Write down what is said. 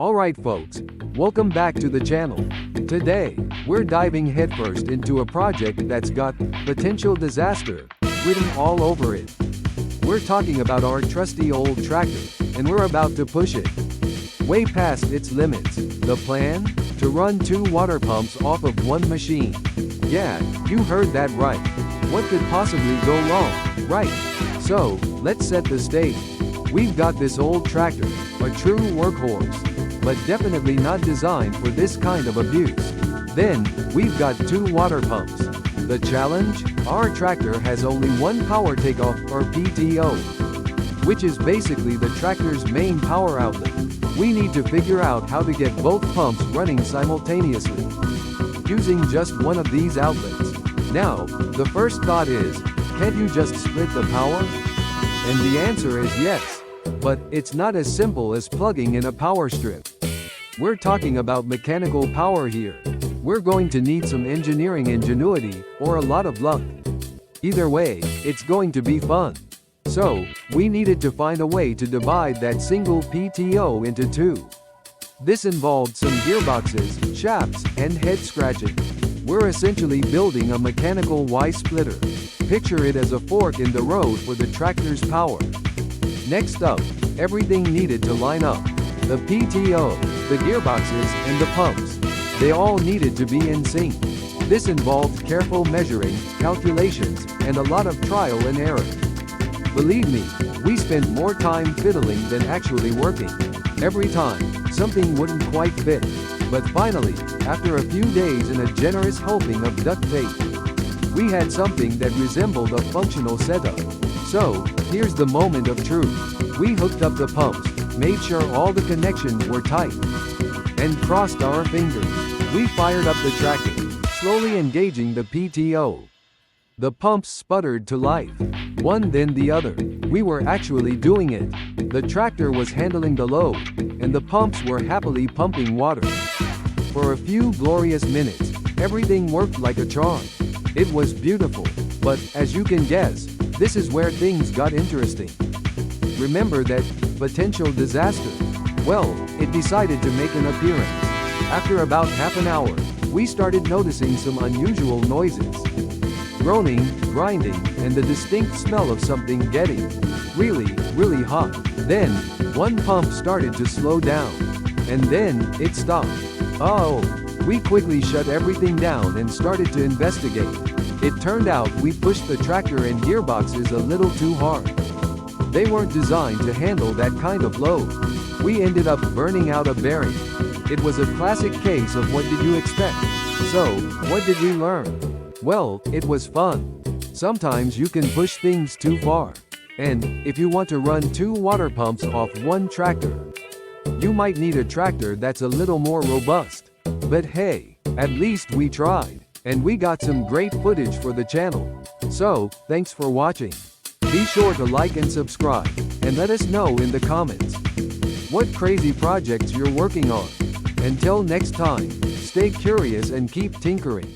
Alright folks, welcome back to the channel. Today, we're diving headfirst into a project that's got potential disaster written all over it. We're talking about our trusty old tractor, and we're about to push it way past its limits. The plan? To run 2 water pumps off of one machine. Yeah, you heard that right. What could possibly go wrong, right? So, let's set the stage. We've got this old tractor, a true workhorse, but definitely not designed for this kind of abuse. Then, we've got 2 water pumps. The challenge? Our tractor has only one power takeoff, or PTO, which is basically the tractor's main power outlet. We need to figure out how to get both pumps running simultaneously, using just one of these outlets. Now, the first thought is, can't you just split the power? And the answer is yes. But it's not as simple as plugging in a power strip. We're talking about mechanical power here. We're going to need some engineering ingenuity, or a lot of luck. Either way, it's going to be fun. So, we needed to find a way to divide that single PTO into 2. This involved some gearboxes, shafts, and head scratching. We're essentially building a mechanical Y-splitter. Picture it as a fork in the road for the tractor's power. Next up, everything needed to line up. The PTO, the gearboxes, and the pumps. They all needed to be in sync. This involved careful measuring, calculations, and a lot of trial and error. Believe me, we spent more time fiddling than actually working. Every time, something wouldn't quite fit. But finally, after a few days and a generous helping of duct tape, we had something that resembled a functional setup. So, here's the moment of truth. We hooked up the pumps, made sure all the connections were tight, and crossed our fingers. We fired up the tractor, slowly engaging the PTO. The pumps sputtered to life, one then the other. We were actually doing it. The tractor was handling the load, and the pumps were happily pumping water. For a few glorious minutes, everything worked like a charm. It was beautiful, but as you can guess, this is where things got interesting. Remember that potential disaster? Well, it decided to make an appearance. After about half an hour, we started noticing some unusual noises. Groaning, grinding, and the distinct smell of something getting really hot. Then, one pump started to slow down. And then, it stopped. Oh! We quickly shut everything down and started to investigate. It turned out we pushed the tractor and gearboxes a little too hard. They weren't designed to handle that kind of load. We ended up burning out a bearing. It was a classic case of what did you expect? So, what did we learn? Well, it was fun. Sometimes you can push things too far. And, if you want to run 2 water pumps off one tractor, you might need a tractor that's a little more robust. But hey, at least we tried. And we got some great footage for the channel. So, thanks for watching. Be sure to like and subscribe, and let us know in the comments what crazy projects you're working on. Until next time, stay curious and keep tinkering.